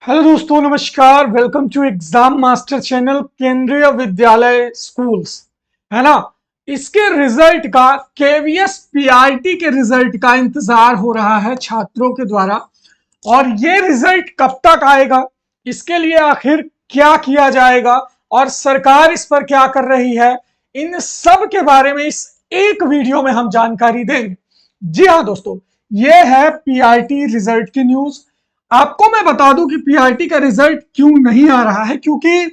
Hello दोस्तों, नमस्कार। Welcome to exam master channel Kendriya Vidyalaya schools, है ना। इसके रिजल्ट का केवीएस पीआरटी के रिजल्ट का इंतजार हो रहा है छात्रों के द्वारा। और ये रिजल्ट कब तक आएगा, इसके लिए आखिर क्या किया जाएगा और सरकार इस पर क्या कर रही है, इन सब के बारे में इस एक वीडियो में हम जानकारी देंगे। जी हाँ दोस्तों, ये है पीआरटी रिजल्ट की न्यूज। आपको मैं बता दूं कि पीआरटी का रिजल्ट क्यों नहीं आ रहा है, क्योंकि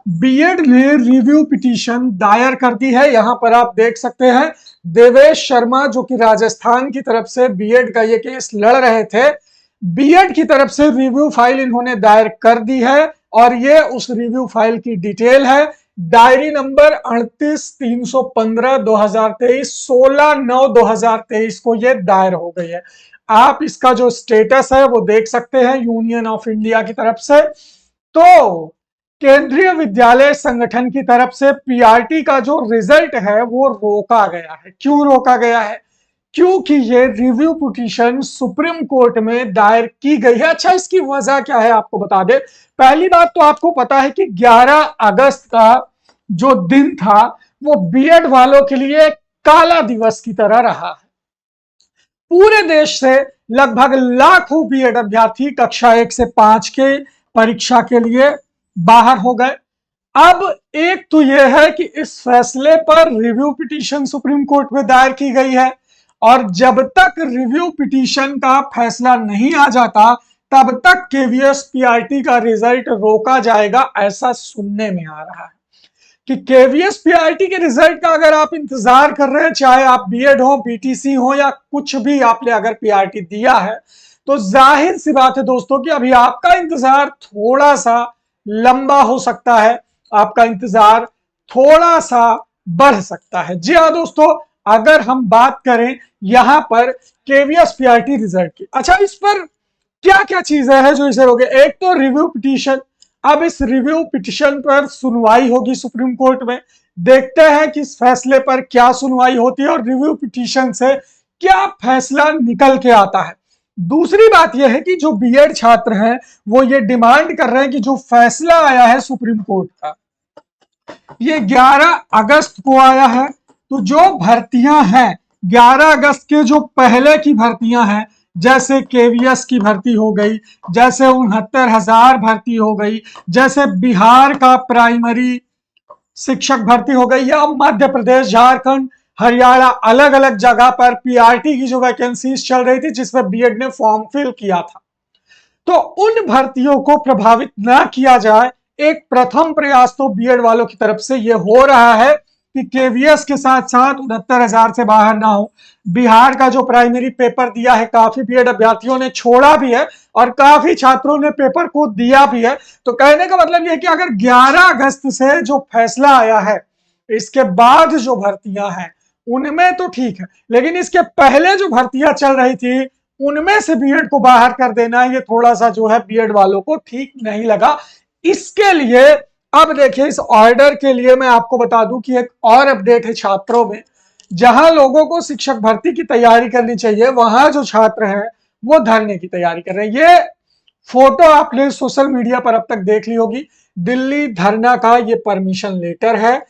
बीएड ने रिव्यू पिटीशन दायर कर दी है। यहां पर आप देख सकते हैं देवेश शर्मा, जो कि राजस्थान की तरफ से बीएड का ये केस लड़ रहे थे, बीएड की तरफ से रिव्यू फाइल इन्होंने दायर कर दी है। और ये उस रिव्यू फाइल की डिटेल है। डायरी नंबर 38-315-2023 16/9/2023 को ये दायर हो गई है। आप इसका जो स्टेटस है वो देख सकते हैं यूनियन ऑफ इंडिया की तरफ से। तो केंद्रीय विद्यालय संगठन की तरफ से पीआरटी का जो रिजल्ट है वो रोका गया है। क्यों रोका गया है? क्योंकि ये रिव्यू पिटीशन सुप्रीम कोर्ट में दायर की गई है। अच्छा, इसकी वजह क्या है आपको बता दे। पहली बात तो आपको पता है कि 11 अगस्त का जो दिन था वो बीएड वालों के लिए काला दिवस की तरह रहा है। पूरे देश से लगभग लाखों बीएड अभ्यर्थी कक्षा 1 से 5 के परीक्षा के लिए बाहर हो गए। अब एक तो यह है कि इस फैसले पर रिव्यू पिटीशन सुप्रीम कोर्ट में दायर की गई है, और जब तक रिव्यू पिटीशन का फैसला नहीं आ जाता तब तक केवीएस पीआरटी का रिजल्ट रोका जाएगा, ऐसा सुनने में आ रहा है। कि केवीएस पीआरटी के रिजल्ट का अगर आप इंतजार कर रहे हैं, चाहे आप बीएड हो, बीटीसी हो या कुछ भी आपने अगर पीआरटी दिया है, तो जाहिर सी बात है दोस्तों कि अभी आपका इंतजार थोड़ा सा लंबा हो सकता है, आपका इंतजार थोड़ा सा बढ़ सकता है। जी हाँ दोस्तों, अगर हम बात करें यहां पर केवीएस पीआरटी रिजल्ट की, अच्छा इस पर क्या क्या चीजें हैं जो इसे रोके। एक तो रिव्यू पिटीशन। अब इस रिव्यू पिटीशन पर सुनवाई होगी सुप्रीम कोर्ट में। देखते हैं कि इस फैसले पर क्या सुनवाई होती है और रिव्यू पिटीशन से क्या फैसला निकल के आता है। दूसरी बात यह है कि जो बीएड छात्र हैं वो ये डिमांड कर रहे हैं कि जो फैसला आया है सुप्रीम कोर्ट का, ये 11 अगस्त को आया है। तो जो भर्तियां हैं 11 अगस्त के, जो पहले की भर्तियां हैं, जैसे केवीएस की भर्ती हो गई, जैसे 69,000 भर्ती हो गई, जैसे बिहार का प्राइमरी शिक्षक भर्ती हो गई, या मध्य प्रदेश, झारखंड, हरियाणा, अलग अलग जगह पर पीआरटी की जो वैकेंसीज चल रही थी जिसमें बीएड ने फॉर्म फिल किया था, तो उन भर्तियों को प्रभावित ना किया जाए, एक प्रथम प्रयास तो बीएड वालों की तरफ से यह हो रहा है कि केवीएस के साथ साथ 69,000 से बाहर ना हो। बिहार का जो प्राइमरी पेपर दिया है, काफी बीएड अभ्यर्थियों ने छोड़ा भी है और काफी छात्रों ने पेपर को दिया भी है। तो कहने का मतलब यह है कि अगर 11 अगस्त से जो फैसला आया है, इसके बाद जो भर्तियां हैं उनमें तो ठीक है, लेकिन इसके पहले जो भर्तियां चल रही थी उनमें से बीएड को बाहर कर देना, ये थोड़ा सा जो है बीएड वालों को ठीक नहीं लगा। इसके लिए अब देखिए, इस ऑर्डर के लिए मैं आपको बता दूं कि एक और अपडेट है छात्रों में। जहां लोगों को शिक्षक भर्ती की तैयारी करनी चाहिए, वहां जो छात्र हैं वो धरने की तैयारी कर रहे हैं। ये फोटो आपने सोशल मीडिया पर अब तक देख ली होगी। दिल्ली धरना का ये परमिशन लेटर है।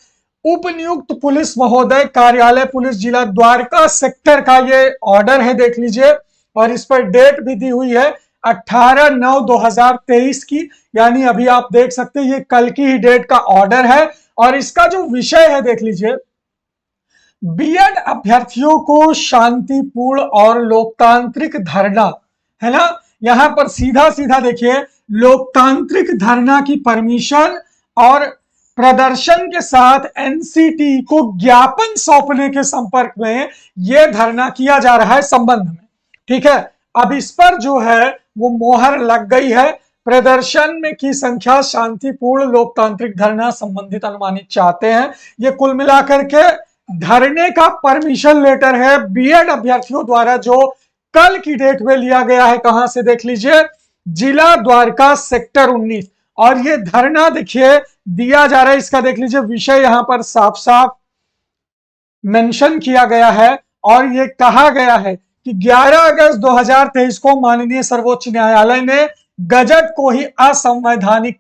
उप नियुक्त पुलिस महोदय कार्यालय, पुलिस जिला द्वारका सेक्टर का ये ऑर्डर है, देख लीजिए। और इस पर डेट भी दी हुई है 18/9/2023 की, यानी अभी आप देख सकते हैं ये कल की ही डेट का ऑर्डर है। और इसका जो विषय है देख लीजिए, बीएड अभ्यर्थियों को शांतिपूर्ण और लोकतांत्रिक धरना, है ना। यहां पर सीधा सीधा देखिए, लोकतांत्रिक धरना की परमिशन और प्रदर्शन के साथ एनसीटी को ज्ञापन सौंपने के संपर्क में यह धरना किया जा रहा है संबंध में। ठीक है, अब इस पर जो है वो मोहर लग गई है। प्रदर्शन में की संख्या शांतिपूर्ण लोकतांत्रिक धरना संबंधित अनुमानित चाहते हैं। ये कुल मिलाकर के धरने का परमिशन लेटर है बीएड अभ्यर्थियों द्वारा, जो कल की डेट में लिया गया है। कहां से देख लीजिए, जिला द्वारका सेक्टर 19। और ये धरना देखिए दिया जा रहा है, इसका देख लीजिए विषय यहां पर साफ साफ मेंशन किया गया है। और ये कहा गया है कि 11 अगस्त 2023 को माननीय सर्वोच्च न्यायालय ने गजट को ही असंवैधानिक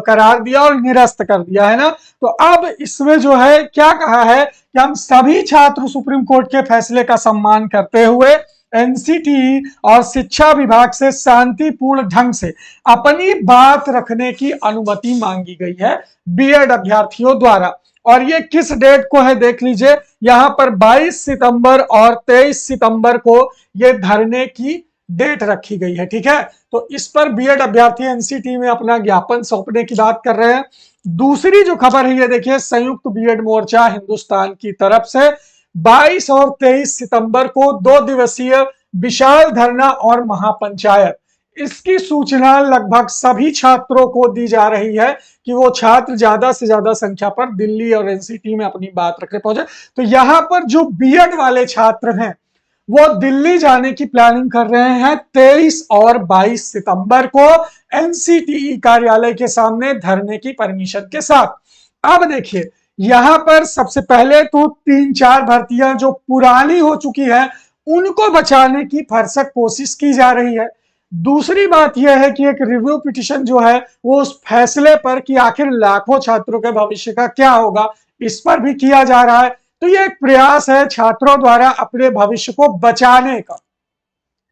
करार दिया और निरस्त कर दिया, है ना। तो अब इसमें जो है क्या कहा है कि हम सभी छात्र सुप्रीम कोर्ट के फैसले का सम्मान करते हुए एनसीटीई और शिक्षा विभाग से शांतिपूर्ण ढंग से अपनी बात रखने की अनुमति मांगी गई है बीएड अभ्यर्थियों द्वारा। और ये किस डेट को है देख लीजिए, यहां पर 22 सितंबर और 23 सितंबर को ये धरने की डेट रखी गई है, ठीक है। तो इस पर बीएड अभ्यर्थी एनसीटीई में अपना ज्ञापन सौंपने की बात कर रहे हैं। दूसरी जो खबर है ये देखिए, संयुक्त बीएड मोर्चा हिंदुस्तान की तरफ से 22 और 23 सितंबर को 2 दिवसीय विशाल धरना और महापंचायत, इसकी सूचना लगभग सभी छात्रों को दी जा रही है कि वो छात्र ज्यादा से ज्यादा संख्या पर दिल्ली और एनसीटी में अपनी बात रखने पहुंचे। तो यहां पर जो बीएड वाले छात्र हैं वो दिल्ली जाने की प्लानिंग कर रहे हैं 23 और 22 सितंबर को एनसीटीई कार्यालय के सामने धरने की परमिशन के साथ। अब देखिए यहां पर सबसे पहले तो 3-4 भर्तियां जो पुरानी हो चुकी है उनको बचाने की भरसक कोशिश की जा रही है। दूसरी बात यह है कि एक रिव्यू पिटीशन जो है वो उस फैसले पर कि आखिर लाखों छात्रों के भविष्य का क्या होगा, इस पर भी किया जा रहा है। तो ये एक प्रयास है छात्रों द्वारा अपने भविष्य को बचाने का,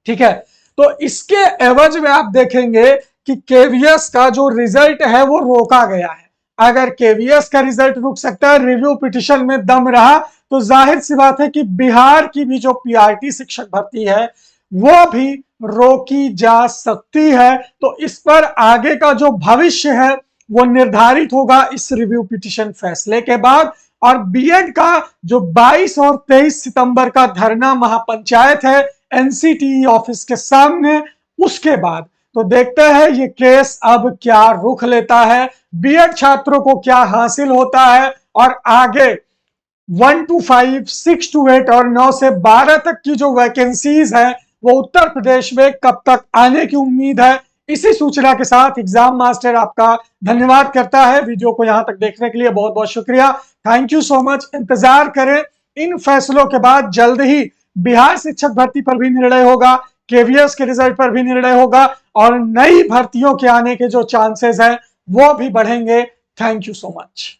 ठीक है। तो इसके एवज में आप देखेंगे कि केवीएस का जो रिजल्ट है वो रोका गया है। अगर केवीएस का रिजल्ट रुक सकता है, रिव्यू पिटीशन में दम रहा, तो जाहिर सी बात है कि बिहार की भी जो पीआरटी शिक्षक भर्ती है वो भी रोकी जा सकती है। तो इस पर आगे का जो भविष्य है वो निर्धारित होगा इस रिव्यू पिटीशन फैसले के बाद। और बीएड का जो 22 और 23 सितंबर का धरना महापंचायत है एनसीटीई ऑफिस के सामने, उसके बाद तो देखते हैं ये केस अब क्या रुख लेता है, बीएड छात्रों को क्या हासिल होता है, और आगे 1 to 5, 6 to 8 और 9 से 12 तक की जो वैकेंसीज है वो उत्तर प्रदेश में कब तक आने की उम्मीद है। इसी सूचना के साथ एग्जाम मास्टर आपका धन्यवाद करता है। वीडियो को यहां तक देखने के लिए बहुत बहुत शुक्रिया, थैंक यू सो मच। इंतजार करें, इन फैसलों के बाद जल्द ही बिहार शिक्षक भर्ती पर भी निर्णय होगा, केवीएस के रिजल्ट पर भी निर्णय होगा, और नई भर्तियों के आने के जो चांसेस हैं वो भी बढ़ेंगे। Thank you so much.